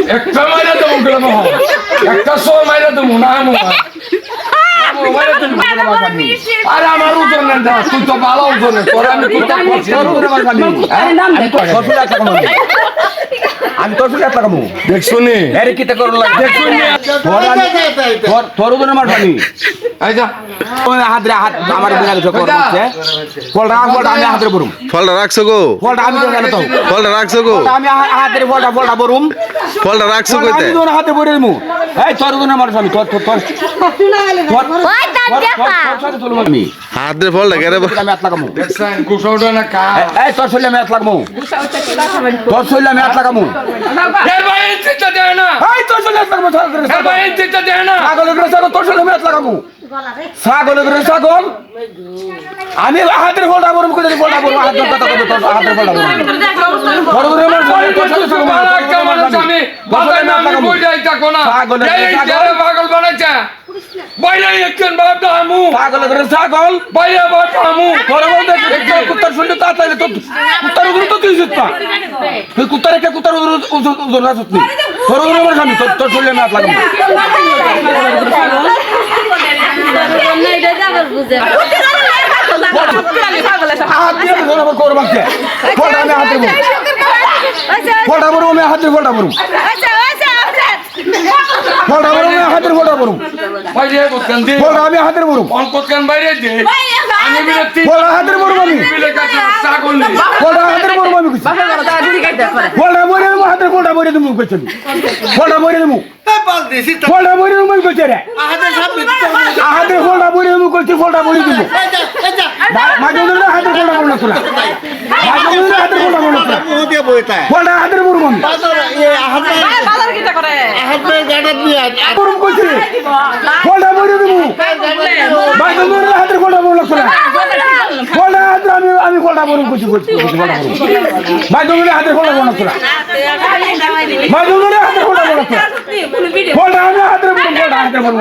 একটা মাইরা দেবো গেলাম একটা সময় মাইরা দেবো না আরে আমার ওজন না তুই তো ভালো ওজন তোর আমি আমি তোর সাথে একটা কামু দেখছো নি আরে কি তে করল দেখছো নি তোর ওজনে মার পানি আইজা ওই হাতরে হাত আমার বিনা কিছু করছে ফলটা আমি হাতরে বরুম ফলটা রাখছো গো ফলটা আমি দেব না তো ফলটা রাখছো গো আমি হাতরে ফলটা বরুম ফলটা রাখছো কইতে আমি তোর হাতে বরে দিমু এই তোর ওজনে মার পানি তোর আমি হাত দিয়ে ফলটা কেরে আমি হাত লাগামু দেখছেন কুশাউটা না কা এই তোর শরীরে আমি হাত লাগামু তোর শরীরে আমি হাত লাগামু এর ভাই চিন্তা দেয় না এই তোর শরীরে হাত লাগামু এর ভাই চিন্তা দেয় না ছাগলের ঘরে ছাগল তোর শরীরে আমি হাত লাগামু ছাগলের ঘরে ছাগল আমি হাতের ফলটা বরুম করে ফলটা বরুম হাতের কথা কই তোর হাতের ফলটা বরুম বড় বড় আমার তোর সাথে ছাগল মারা কেমন আমি বাজার না আমি কই যাই তা কোনা এই যারা পাগল বানাইছে বাইরে একজন বাপ আমু ছাগলের ঘরে ছাগল বাইরে বাপ আমু তোর বলতে একদম কুত্তার শরীরে তা তাইলে তো কুত্তার উদর তো তুই জিততা তুই কুত্তার একটা কুত্তার উদর না সুতনি তোর উদর আমার স্বামী তোর শরীরে আমি হাত লাগামু হাত দিয়ে ধরে আমার কোর বাঁচছে ফলটা আমি হাতে বরুম ফলটা বরুম আমি হাতের ফলটা বরুম ফলটা বরুম আমি হাতের ফলটা বরুম বাইরে বলতেন দি ফলটা আমি হাতের বরুম অনকতকান বাইরে দে আমি বিরতি ফলটা হাতের বরুম আমি বিলে কাছে ছাগল নি ফলটা হাতের বরুম আমি কইছি ফলটা মরে দেবো হাতের ফলটা মরে দেবো কইছি ফলটা মরে দেবো ফলটা মরে দেবো কইছি রে হাতের ফলটা মরে দেবো কইছি ফলটা মরে দেবো মাঝে ধরে হাতের ফলটা মরে না মাঝে ধরে হাতের ফলটা মরে না ফলটা হাতের বরুম আমি বরুম কইছি ফলটা মরে দেবো মাঝে ধরে হাতের ফলটা মরে না ফলটা হাতের আমি ফলটা বরুম কইছি ফলটা বরুম মাঝে ধরে হাতের ফলটা মরে না মাঝে ধরে হাতের ফলটা মরে না ফলটা আমি হাতের বরুম ফলটা হাতের বরুম